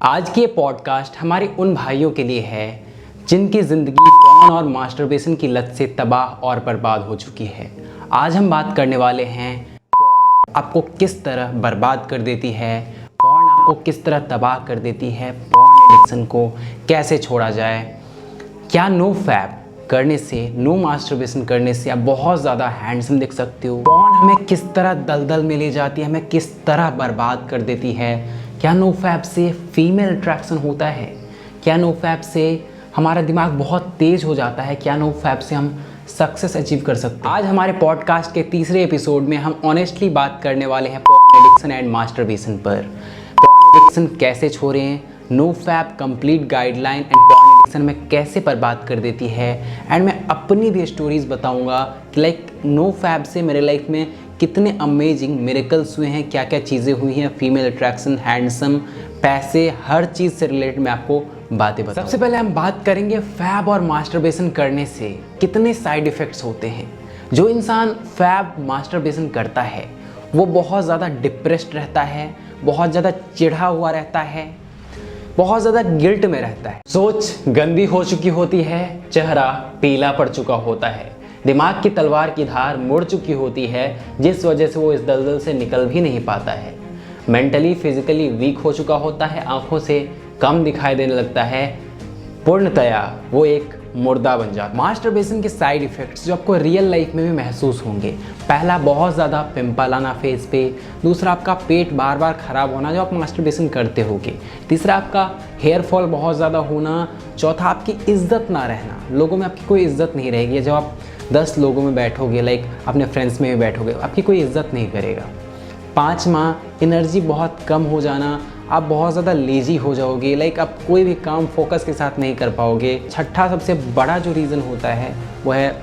आज की ये पॉडकास्ट हमारे उन भाइयों के लिए है जिनकी ज़िंदगी पॉर्न और मास्टरबेशन की लत से तबाह और बर्बाद हो चुकी है। आज हम बात करने वाले हैं पॉर्न आपको किस तरह बर्बाद कर देती है, पॉर्न आपको किस तरह तबाह कर देती है, पॉर्न एडिक्शन को कैसे छोड़ा जाए, क्या नो फैप करने से, नो मास्टरबेशन करने से आप बहुत ज़्यादा हैंडसम दिख सकते हो, पॉर्न हमें किस तरह दलदल में ले जाती है, हमें किस तरह बर्बाद कर देती है, क्या नो फैप से फीमेल अट्रैक्शन होता है, क्या नो फैप से हमारा दिमाग बहुत तेज़ हो जाता है, क्या नो फैप से हम सक्सेस अचीव कर सकते हैं। आज हमारे पॉडकास्ट के तीसरे एपिसोड में हम ऑनेस्टली बात करने वाले हैं पॉर्न एडिक्शन एंड मास्टरबेशन पर। पॉर्न एडिक्शन कैसे छोड़ें, no fap complete guideline and porn addiction में कैसे बर्बाद कर देती है, एंड मैं अपनी भी स्टोरीज बताऊंगा कि लाइक नो फैप से मेरे लाइफ में कितने अमेजिंग मिरेकल्स हुए हैं, क्या क्या चीज़ें हुई हैं, फीमेल अट्रैक्शन, हैंडसम, पैसे, हर चीज़ से रिलेटेड मैं आपको बातें बताऊंगा। सबसे पहले हम बात करेंगे फैब और मास्टरबेशन करने से कितने साइड इफ़ेक्ट्स होते हैं। जो इंसान फैब मास्टरबेशन करता है वो बहुत ज़्यादा डिप्रेस्ड रहता है, बहुत ज़्यादा चिढ़ा हुआ रहता है, बहुत ज़्यादा गिल्ट में रहता है, सोच गंदी हो चुकी होती है, चेहरा पीला पड़ चुका होता है, दिमाग की तलवार की धार मुड़ चुकी होती है, जिस वजह से वो इस दलदल से निकल भी नहीं पाता है, मेंटली फिजिकली वीक हो चुका होता है, आंखों से कम दिखाई देने लगता है, पूर्णतया वो एक मुर्दा बन जाता है। मास्टरबेशन के साइड इफ़ेक्ट्स जो आपको रियल लाइफ में भी महसूस होंगे, पहला बहुत ज़्यादा पिंपल आना फेस पे, दूसरा आपका पेट बार बार ख़राब होना जो आप मास्टरबेशन करते होगे, तीसरा आपका हेयर फॉल बहुत ज़्यादा होना, चौथा आपकी इज्जत ना रहना, लोगों में आपकी कोई इज्जत नहीं रहेगी। जब आप 10 लोगों में बैठोगे, लाइक अपने फ्रेंड्स में भी बैठोगे, आपकी कोई इज्जत नहीं करेगा। पाँचवा एनर्जी बहुत कम हो जाना, आप बहुत ज़्यादा लेज़ी हो जाओगे, लाइक आप कोई भी काम फोकस के साथ नहीं कर पाओगे। छठा सबसे बड़ा जो रीज़न होता है वो है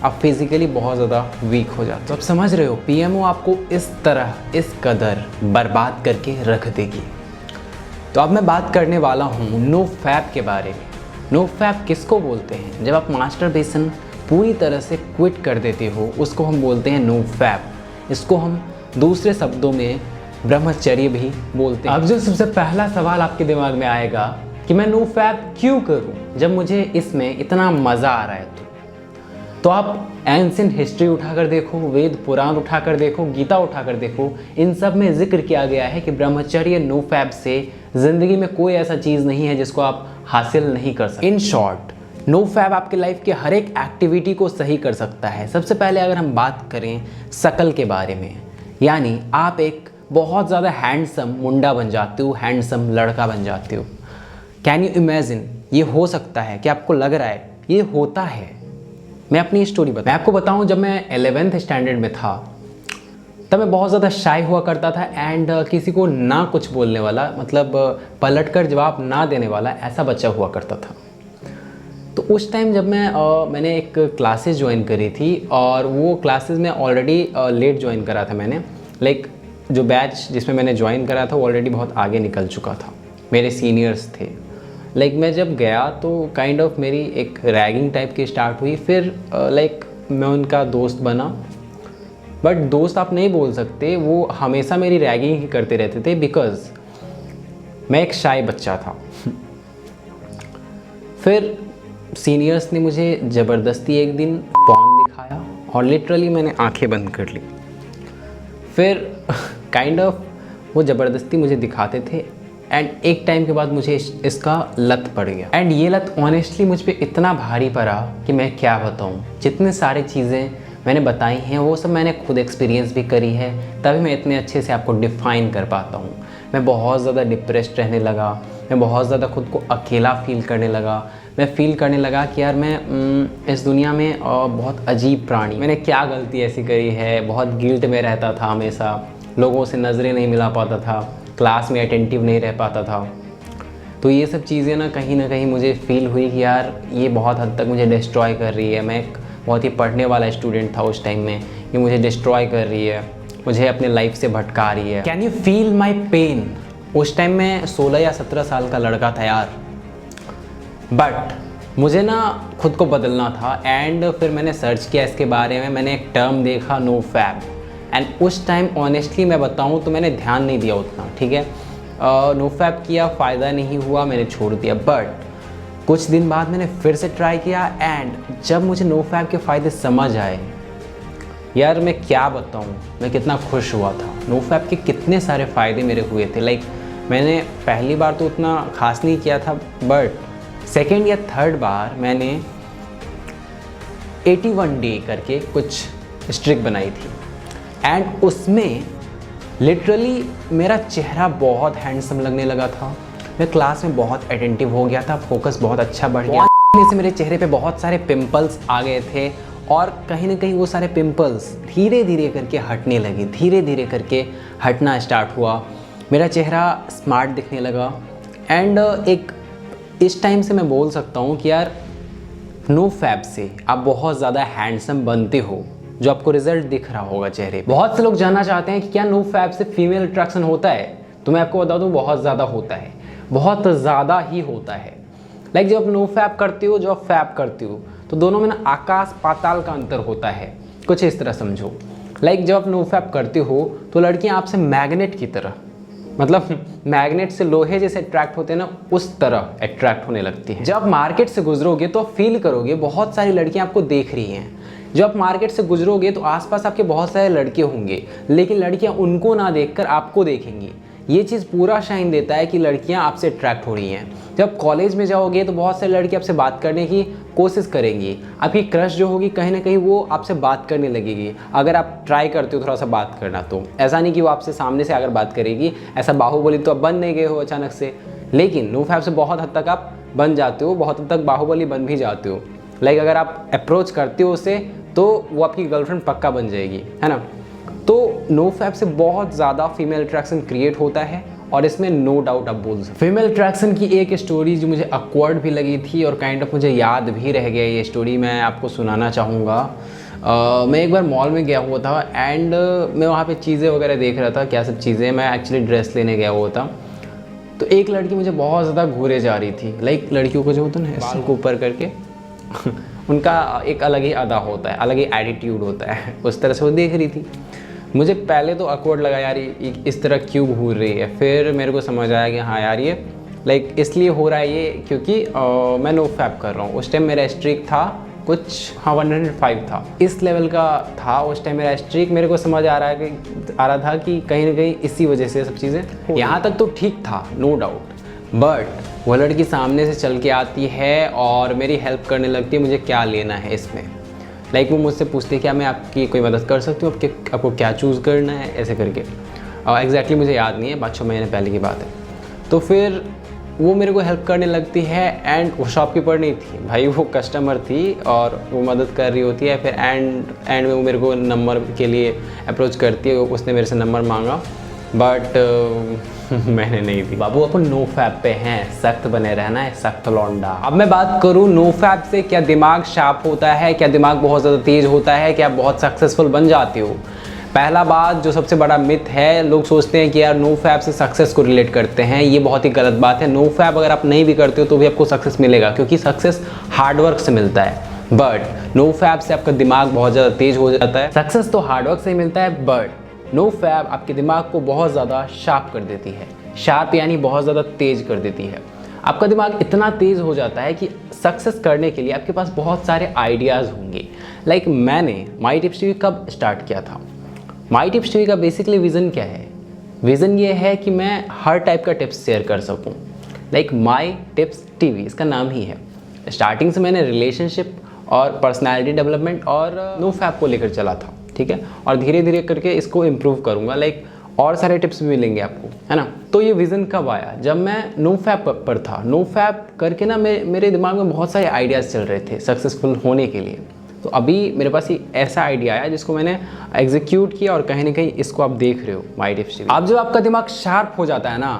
आप फिज़िकली बहुत ज़्यादा वीक हो जाते हो। तो आप समझ रहे हो, पीएमओ आपको इस तरह इस कदर बर्बाद करके रख देगी। तो अब मैं बात करने वाला हूँ नो फैप के बारे में। नो फैप किसको बोलते हैं? जब आप मास्टरबेशन पूरी तरह से क्विट कर देते हो उसको हम बोलते हैं नो फैप। इसको हम दूसरे शब्दों में ब्रह्मचर्य भी बोलते हैं। अब जो सबसे पहला सवाल आपके दिमाग में आएगा कि मैं नो फैप क्यों करूं जब मुझे इसमें इतना मज़ा आ रहा है, तो आप एंशिएंट हिस्ट्री उठाकर देखो, वेद पुराण उठाकर देखो, गीता उठाकर देखो, इन सब में जिक्र किया गया है कि ब्रह्मचर्य नो फैप से ज़िंदगी में कोई ऐसा चीज़ नहीं है जिसको आप हासिल नहीं कर सकते। इन शॉर्ट, नो फैप आपके लाइफ के हर एक एक्टिविटी को सही कर सकता है। सबसे पहले अगर हम बात करें शकल के बारे में, यानी आप एक बहुत ज़्यादा हैंडसम मुंडा बन जाते हो, हैंडसम लड़का बन जाते हो। कैन यू इमेजिन, ये हो सकता है कि आपको लग रहा है ये होता है। मैं अपनी स्टोरी मैं आपको बताऊं, जब मैं 11th स्टैंडर्ड में था तब मैं बहुत ज़्यादा शाय हुआ करता था एंड किसी को ना कुछ बोलने वाला, मतलब पलट कर जवाब ना देने वाला, ऐसा बच्चा हुआ करता था। तो उस टाइम जब मैंने एक क्लासेस ज्वाइन करी थी और वो क्लासेस में ऑलरेडी लेट ज्वाइन करा था मैंने, लाइक जो बैच जिसमें मैंने ज्वाइन करा था वो ऑलरेडी बहुत आगे निकल चुका था, मेरे सीनियर्स थे। लाइक मैं जब गया तो काइंड ऑफ मेरी एक रैगिंग टाइप की स्टार्ट हुई, फिर लाइक मैं उनका दोस्त बना, बट दोस्त आप नहीं बोल सकते, वो हमेशा मेरी रैगिंग ही करते रहते थे बिकॉज मैं एक शाय बच्चा था। फिर सीनियर्स ने मुझे ज़बरदस्ती एक दिन पॉर्न दिखाया और लिटरली मैंने आंखें बंद कर ली। फिर काइंड ऑफ वो ज़बरदस्ती मुझे दिखाते थे एंड एक टाइम के बाद मुझे इसका लत पड़ गया। एंड ये लत ऑनेस्टली मुझ पे इतना भारी पड़ा कि मैं क्या बताऊँ। जितने सारी चीज़ें मैंने बताई हैं वो सब मैंने खुद एक्सपीरियंस भी करी है, तभी मैं इतने अच्छे से आपको डिफ़ाइन कर पाता हूँ। मैं बहुत ज़्यादा डिप्रेस्ड रहने लगा, मैं बहुत ज़्यादा खुद को अकेला फील करने लगा, मैं फील करने लगा कि यार मैं इस दुनिया में बहुत अजीब प्राणी, मैंने क्या गलती ऐसी करी है। बहुत गिल्ट में रहता था, हमेशा लोगों से नज़रें नहीं मिला पाता था, क्लास में अटेंटिव नहीं रह पाता था। तो ये सब चीज़ें ना कहीं मुझे फील हुई कि यार ये बहुत हद तक मुझे डिस्ट्रॉय कर रही है। मैं एक बहुत ही पढ़ने वाला स्टूडेंट था उस टाइम में, ये मुझे डिस्ट्रॉय कर रही है, मुझे अपने लाइफ से भटका रही है। Can you feel my pain? उस टाइम मैं 16 या 17 साल का लड़का था यार, बट मुझे ना खुद को बदलना था। एंड फिर मैंने सर्च किया इसके बारे में, मैंने एक टर्म देखा नो फैप, एंड उस टाइम ऑनेस्टली मैं बताऊं तो मैंने ध्यान नहीं दिया उतना, ठीक है। नो फैप किया, फ़ायदा नहीं हुआ, मैंने छोड़ दिया। बट कुछ दिन बाद मैंने फिर से ट्राई किया एंड जब मुझे नो फैप के फ़ायदे समझ आए, यार मैं क्या बताऊँ, मैं कितना खुश हुआ था। नो फैप के कितने सारे फ़ायदे मेरे हुए थे। लाइक मैंने पहली बार तो उतना खास नहीं किया था, बट सेकेंड या थर्ड बार मैंने 81 डे करके कुछ स्ट्रिक बनाई थी एंड उसमें लिटरली मेरा चेहरा बहुत हैंडसम लगने लगा था। मैं क्लास में बहुत अटेंटिव हो गया था, फोकस बहुत अच्छा बढ़ गया से मेरे चेहरे पे बहुत सारे पिंपल्स आ गए थे और कहीं ना कहीं वो सारे पिंपल्स धीरे धीरे करके हटने लगे, धीरे धीरे करके हटना स्टार्ट हुआ। मेरा चेहरा स्मार्ट दिखने लगा एंड एक इस टाइम से मैं बोल सकता हूँ कि यार नो फैप से आप बहुत ज़्यादा हैंडसम बनते हो, जो आपको रिजल्ट दिख रहा होगा चेहरे पे। बहुत से लोग जानना चाहते हैं कि क्या नो फैप से फीमेल अट्रैक्शन होता है, तो मैं आपको बता दूँ बहुत ज़्यादा होता है, बहुत ज़्यादा ही होता है। लाइक जब आप नो फैप करते हो, जो आप फैप करते हो, तो दोनों में ना आकाश पाताल का अंतर होता है। कुछ इस तरह समझो, लाइक जब आप नो फैप करते हो तो लड़कियां आपसे मैग्नेट की तरह, मतलब मैग्नेट से लोहे जैसे अट्रैक्ट होते हैं ना, उस तरह अट्रैक्ट होने लगती हैं। जब मार्केट से गुजरोगे तो फील करोगे बहुत सारी लड़कियां आपको देख रही हैं। जब आप मार्केट से गुजरोगे तो आसपास आपके बहुत सारे लड़के होंगे, लेकिन लड़कियां उनको ना देखकर आपको देखेंगी। ये चीज़ पूरा शाइन देता है कि लड़कियां आपसे अट्रैक्ट हो रही हैं। जब कॉलेज में जाओगे तो बहुत सारे लड़के आपसे बात करने की कोशिश करेंगी। आपकी क्रश जो होगी कहीं ना कहीं वो आपसे बात करने लगेगी, अगर आप ट्राई करते हो थोड़ा सा बात करना। तो ऐसा नहीं कि वो आपसे सामने से अगर बात करेगी, ऐसा बाहुबली तो आप बन नहीं गए हो अचानक से, लेकिन नो फैप से बहुत हद तक आप बन जाते हो, बहुत हद तक बाहुबली बन भी जाते हो। लाइक अगर आप अप्रोच करते हो उसे तो वो आपकी गर्लफ्रेंड पक्का बन जाएगी, है ना। तो नो फैप से बहुत ज़्यादा फीमेल अट्रैक्शन क्रिएट होता है और इसमें नो डाउट आप बोल सकते। फीमेल अट्रैक्शन की एक स्टोरी जो मुझे अक्वर्ड भी लगी थी और काइंड ऑफ मुझे याद भी रह गया, ये स्टोरी मैं आपको सुनाना चाहूँगा। मैं एक बार मॉल में गया हुआ था एंड मैं वहाँ पे चीज़ें वगैरह देख रहा था, क्या सब चीज़ें, मैं एक्चुअली ड्रेस लेने गया हुआ था। तो एक लड़की मुझे बहुत ज़्यादा घूरे जा रही थी। लाइक लड़कियों को जो होता है ना बाल को ऊपर करके उनका एक अलग ही अदा होता है, अलग ही एटीट्यूड होता है, उस तरह से वो देख रही थी। मुझे पहले तो awkward लगा यार ये इस तरह क्यों घूर रही है, फिर मेरे को समझ आया कि हाँ यार ये लाइक इसलिए हो रहा है ये क्योंकि मैं नो फैप कर रहा हूँ। उस टाइम मेरा स्ट्रीक था कुछ 105 था, इस लेवल का था उस टाइम मेरा स्ट्रीक। मेरे को समझ आ रहा था कि कहीं ना कहीं इसी वजह से सब चीज़ें, यहाँ तक तो ठीक था नो डाउट। बट वो लड़की सामने से चल के आती है और मेरी हेल्प करने लगती है, मुझे क्या लेना है इसमें। लाइक वो मुझसे पूछते क्या मैं आपकी कोई मदद कर सकती हूँ, आपको क्या चूज़ करना है, ऐसे करके। एग्जैक्टली मुझे याद नहीं है, 5-6 महीने पहले की बात है। तो फिर वो मेरे को हेल्प करने लगती है एंड वो शॉपकीपर नहीं थी भाई, वो कस्टमर थी और वो मदद कर रही होती है। फिर एंड में वो मेरे को नंबर के लिए अप्रोच करती है, उसने मेरे से नंबर मांगा बट मैंने नहीं दी। बाबू अपन नो फैप पे हैं, सख्त बने रहना है, सख्त लौंडा। अब मैं बात करूँ नो फैप से क्या दिमाग शार्प होता है, क्या दिमाग बहुत ज़्यादा तेज होता है, क्या आप बहुत सक्सेसफुल बन जाते हो। पहला बात जो सबसे बड़ा मिथ है, लोग सोचते हैं कि यार नो फैप से सक्सेस को रिलेट करते हैं, ये बहुत ही गलत बात है। नो फैप अगर आप नहीं भी करते हो तो भी आपको सक्सेस मिलेगा, क्योंकि सक्सेस हार्डवर्क से मिलता है। बट नो फैप से आपका दिमाग बहुत ज़्यादा तेज हो जाता है। सक्सेस तो हार्डवर्क से ही मिलता है, बट नो फैप आपके दिमाग को बहुत ज़्यादा शार्प कर देती है। शार्प यानी बहुत ज़्यादा तेज कर देती है। आपका दिमाग इतना तेज़ हो जाता है कि सक्सेस करने के लिए आपके पास बहुत सारे आइडियाज़ होंगे। लाइक मैंने माई टिप्स टीवी कब स्टार्ट किया था। माई टिप्स टीवी का बेसिकली विज़न क्या है, विज़न ये है कि मैं हर टाइप का टिप्स शेयर कर सकूं। लाइक माई टिप्स टीवी इसका नाम ही है। स्टार्टिंग से मैंने रिलेशनशिप और पर्सनालिटी डेवलपमेंट और नो फैप को लेकर चला था, ठीक है, और धीरे धीरे करके इसको इम्प्रूव करूँगा। लाइक और सारे टिप्स भी मिलेंगे आपको, है ना। तो ये विज़न कब आया, जब मैं नो फैप पर था। नो फैप करके ना मेरे दिमाग में बहुत सारे आइडियाज़ चल रहे थे सक्सेसफुल होने के लिए। तो अभी मेरे पास ही ऐसा आइडिया आया जिसको मैंने एग्जीक्यूट किया और कहीं ना कहीं इसको आप देख रहे हो माई टिप्स टीवी। अब जब आपका दिमाग शार्प हो जाता है ना,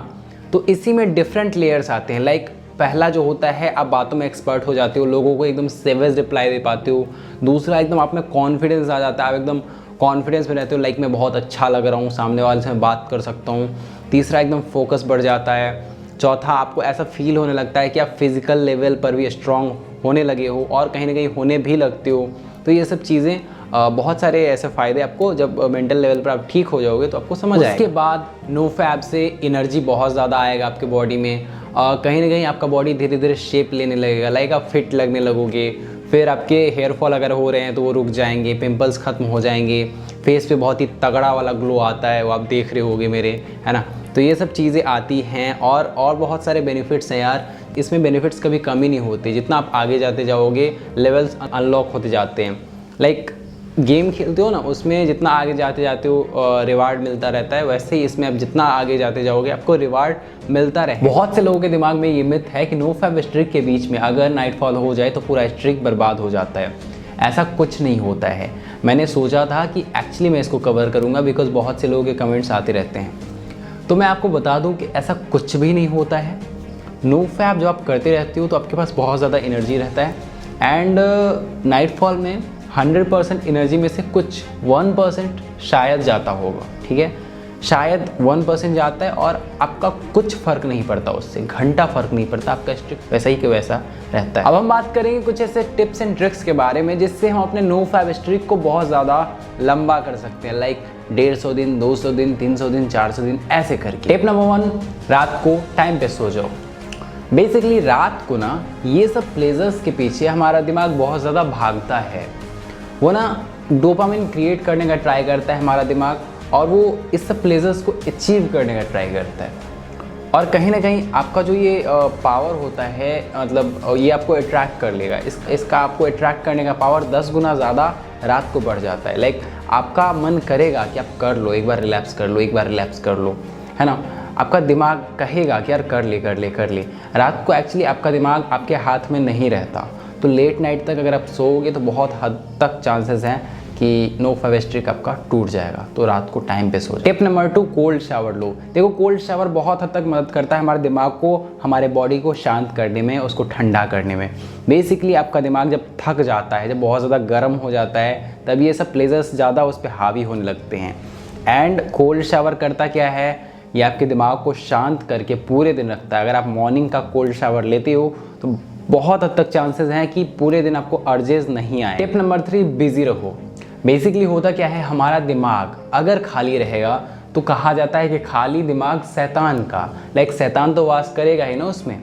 तो इसी में डिफरेंट लेयर्स आते हैं। लाइक पहला जो होता है आप बातों में एक्सपर्ट हो जाते हो, लोगों को एकदम सेवेज रिप्लाई दे पाते हो। दूसरा एकदम आप में कॉन्फिडेंस आ जाता है, आप एकदम कॉन्फिडेंस में रहते हो, लाइक मैं बहुत अच्छा लग रहा हूँ, सामने वाले से मैं बात कर सकता हूँ। तीसरा एकदम फोकस बढ़ जाता है। चौथा आपको ऐसा फील होने लगता है कि आप फिज़िकल लेवल पर भी स्ट्रांग होने लगे हो और कहीं ना कहीं होने भी लगते हो। तो ये सब चीज़ें बहुत सारे ऐसे फ़ायदे आपको जब मेंटल लेवल पर आप ठीक हो जाओगे तो आपको समझ आएगा। उसके बाद नो फैब से एनर्जी बहुत ज़्यादा आएगा आपके बॉडी में। कहीं ना कहीं आपका बॉडी धीरे धीरे शेप लेने लगेगा, लाइक आप फिट लगने लगोगे। फिर आपके हेयर फॉल अगर हो रहे हैं तो वो रुक जाएंगे, पिंपल्स ख़त्म हो जाएंगे, फेस पे बहुत ही तगड़ा वाला ग्लो आता है, वो आप देख रहे होगे मेरे, है ना। तो ये सब चीज़ें आती हैं और बहुत सारे बेनिफिट्स हैं यार। इसमें बेनिफिट्स कभी कमी नहीं होती, जितना आप आगे जाते जाओगे लेवल्स अनलॉक होते जाते हैं। लाइक गेम खेलते हो ना, उसमें जितना आगे जाते जाते हो रिवार्ड मिलता रहता है, वैसे ही इसमें आप जितना आगे जाते जाओगे आपको रिवार्ड मिलता रहे। बहुत से लोगों के दिमाग में ये मिथ है कि नो फैब स्ट्रिक के बीच में अगर नाइटफॉल हो जाए तो पूरा स्ट्रिक बर्बाद हो जाता है। ऐसा कुछ नहीं होता है। मैंने सोचा था कि एक्चुअली मैं इसको कवर करूँगा बिकॉज बहुत से लोगों के कमेंट्स आते रहते हैं। तो मैं आपको बता दूँ कि ऐसा कुछ भी नहीं होता है। नो फैब जब आप करते रहते हो तो आपके पास बहुत ज़्यादा एनर्जी रहता है एंड नाइटफॉल में 100% एनर्जी में से कुछ 1% शायद जाता होगा, ठीक है, शायद 1% जाता है और आपका कुछ फ़र्क नहीं पड़ता, उससे घंटा फ़र्क नहीं पड़ता, आपका स्ट्रिक वैसा ही कि वैसा रहता है। अब हम बात करेंगे कुछ ऐसे टिप्स एंड ट्रिक्स के बारे में जिससे हम अपने नो फैब स्ट्रिक को बहुत ज़्यादा लंबा कर सकते हैं, लाइक 150 दिन, 200 दिन, 300 दिन, 400 दिन ऐसे करके। टिप नंबर 1, रात को टाइम पे सो जाओ। बेसिकली रात को ना ये सब प्लेजर्स के पीछे हमारा दिमाग बहुत ज़्यादा भागता है। वो ना डोपामिन क्रिएट करने का ट्राई करता है हमारा दिमाग और वो इस सब प्लेजर्स को अचीव करने का ट्राई करता है। और कहीं ना कहीं आपका जो ये पावर होता है, मतलब ये आपको अट्रैक्ट कर लेगा। इसका आपको अट्रैक्ट करने का पावर 10 गुना ज़्यादा रात को बढ़ जाता है। लाइक आपका मन करेगा कि आप कर लो, एक बार रिलैप्स कर लो, एक बार रिलैप्स कर लो, है ना। आपका दिमाग कहेगा कि यार कर ले कर ले कर ले। रात को एक्चुअली आपका दिमाग आपके हाथ में नहीं रहता, तो लेट नाइट तक अगर आप सोओगे तो बहुत हद तक चांसेस हैं कि नो फैब स्ट्रिक आपका टूट जाएगा। तो रात को टाइम पे सो। टिप नंबर 2, कोल्ड शावर लो। देखो कोल्ड शावर बहुत हद तक मदद करता है हमारे दिमाग को, हमारे बॉडी को शांत करने में, उसको ठंडा करने में। बेसिकली आपका दिमाग जब थक जाता है, जब बहुत ज़्यादा गर्म हो जाता है, तब ये सब प्लेजर्स ज़्यादा उस पर हावी होने लगते हैं। एंड कोल्ड शावर करता क्या है, ये आपके दिमाग को शांत करके पूरे दिन रखता है। अगर आप मॉर्निंग का कोल्ड शावर लेते हो तो बहुत हद तक चांसेस हैं कि पूरे दिन आपको अर्जेस नहीं आए। टिप नंबर 3, बिजी रहो। बेसिकली होता क्या है, हमारा दिमाग अगर खाली रहेगा तो कहा जाता है कि खाली दिमाग शैतान का, लाइक शैतान तो वास करेगा ही ना उसमें।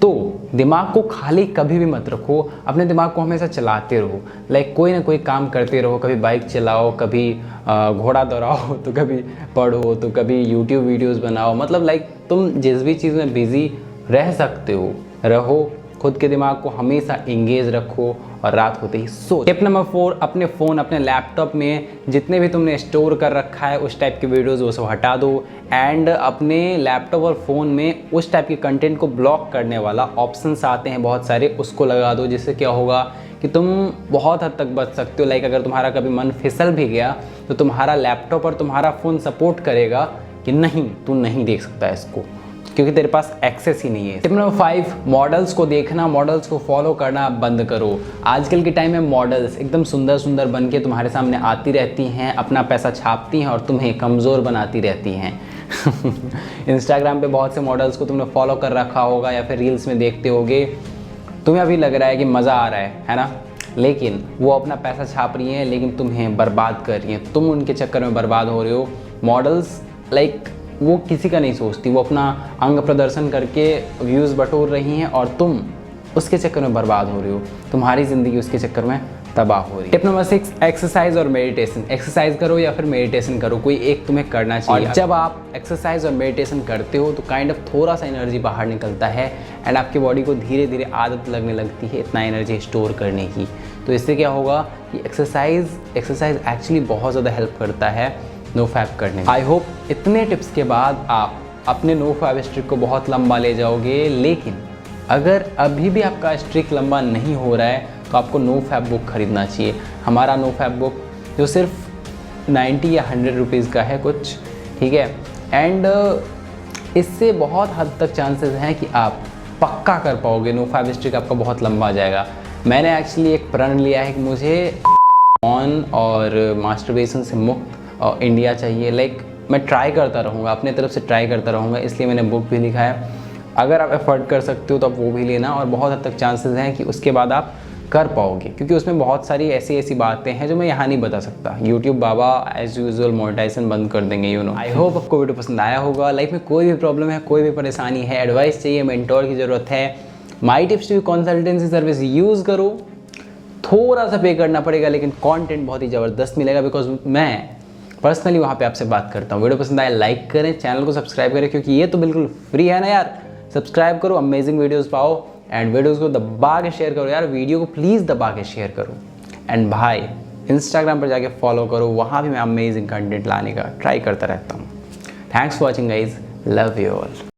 तो दिमाग को खाली कभी भी मत रखो, अपने दिमाग को हमेशा चलाते रहो। लाइक कोई ना कोई काम करते रहो, कभी बाइक चलाओ, कभी घोड़ा दौड़ाओ, तो कभी पढ़ो, तो कभी यूट्यूब वीडियोस बनाओ। मतलब लाइक तुम जिस भी चीज़ में बिजी रह सकते हो रहो, खुद के दिमाग को हमेशा एंगेज रखो और रात होते ही सो। टिप नंबर 4, अपने फ़ोन, अपने लैपटॉप में जितने भी तुमने स्टोर कर रखा है उस टाइप के वीडियोस वो सब हटा दो एंड अपने लैपटॉप और फ़ोन में उस टाइप के कंटेंट को ब्लॉक करने वाला ऑप्शंस आते हैं बहुत सारे, उसको लगा दो। जिससे क्या होगा कि तुम बहुत हद तक बच सकते हो। लाइक अगर तुम्हारा कभी मन फिसल भी गया तो तुम्हारा लैपटॉप और तुम्हारा फ़ोन सपोर्ट करेगा कि नहीं, तू नहीं देख सकता इसको, क्योंकि तेरे पास एक्सेस ही नहीं है। टिप नंबर 5, मॉडल्स को देखना, मॉडल्स को फॉलो करना बंद करो। आजकल के टाइम में मॉडल्स एकदम सुंदर सुंदर बन के तुम्हारे सामने आती रहती हैं, अपना पैसा छापती हैं और तुम्हें कमज़ोर बनाती रहती हैं। इंस्टाग्राम पे बहुत से मॉडल्स को तुमने फॉलो कर रखा होगा या फिर रील्स में देखते होगे, तुम्हें अभी लग रहा है कि मज़ा आ रहा है ना, लेकिन वो अपना पैसा छाप रही हैं लेकिन तुम्हें बर्बाद कर रही हैं। तुम उनके चक्कर में बर्बाद हो रहे हो। मॉडल्स लाइक वो किसी का नहीं सोचती, वो अपना अंग प्रदर्शन करके व्यूज़ बटोर रही हैं और तुम उसके चक्कर में बर्बाद हो रहे हो। तुम्हारी ज़िंदगी उसके चक्कर में तबाह हो रही है। टिप नंबर 6, एक्सरसाइज और मेडिटेशन। एक्सरसाइज करो या फिर मेडिटेशन करो, कोई एक तुम्हें करना चाहिए। और जब आप एक्सरसाइज और मेडिटेशन करते हो तो काइंड ऑफ थोड़ा सा एनर्जी बाहर निकलता है एंड आपकी बॉडी को धीरे धीरे आदत लगने लगती है इतना एनर्जी स्टोर करने की। तो इससे क्या होगा कि एक्सरसाइज एक्चुअली बहुत ज़्यादा हेल्प करता है नो फैब करने में। आई होप इतने टिप्स के बाद आप अपने नो फैब स्ट्रिक को बहुत लंबा ले जाओगे। लेकिन अगर अभी भी आपका स्ट्रिक लंबा नहीं हो रहा है तो आपको नो फैब बुक खरीदना चाहिए। हमारा नो फैब बुक जो सिर्फ 90 या 100 रुपीज़ का है कुछ, ठीक है। एंड इससे बहुत हद तक चांसेस हैं कि आप पक्का कर पाओगे, नो फैब स्ट्रिक आपका बहुत लंबा जाएगा। मैंने एक्चुअली एक प्रण लिया है कि मुझे ऑन और मास्टरबेशन से मुक्त और इंडिया चाहिए। लाइक मैं ट्राई करता रहूँगा, अपने तरफ से ट्राई करता रहूँगा, इसलिए मैंने बुक भी लिखा है। अगर आप एफर्ट कर सकते हो तो आप वो भी लेना और बहुत हद तक चांसेस हैं कि उसके बाद आप कर पाओगे, क्योंकि उसमें बहुत सारी ऐसी ऐसी बातें हैं जो मैं यहाँ नहीं बता सकता। यूट्यूब बाबा एज यूजुअल मोनेटाइजेशन बंद कर देंगे, यू नो। आई होप आपको वीडियो पसंद आया होगा। लाइफ में कोई भी प्रॉब्लम है, कोई भी परेशानी है, एडवाइस चाहिए, मेंटोर की ज़रूरत है, my tips to consultancy service use करो। थोड़ा सा पे करना पड़ेगा, लेकिन कंटेंट बहुत ही ज़बरदस्त मिलेगा, बिकॉज मैं पर्सनली वहाँ पे आपसे बात करता हूँ। वीडियो पसंद आया लाइक करें, चैनल को सब्सक्राइब करें, क्योंकि ये तो बिल्कुल फ्री है ना यार। सब्सक्राइब करो, अमेजिंग वीडियोस पाओ, एंड वीडियोस को दबा के शेयर करो यार, वीडियो को प्लीज़ दबा के शेयर करो। एंड भाई इंस्टाग्राम पर जाके फॉलो करो, वहाँ भी मैं अमेजिंग कंटेंट लाने का ट्राई करता रहता हूँ। Thanks for watching guys, love you all.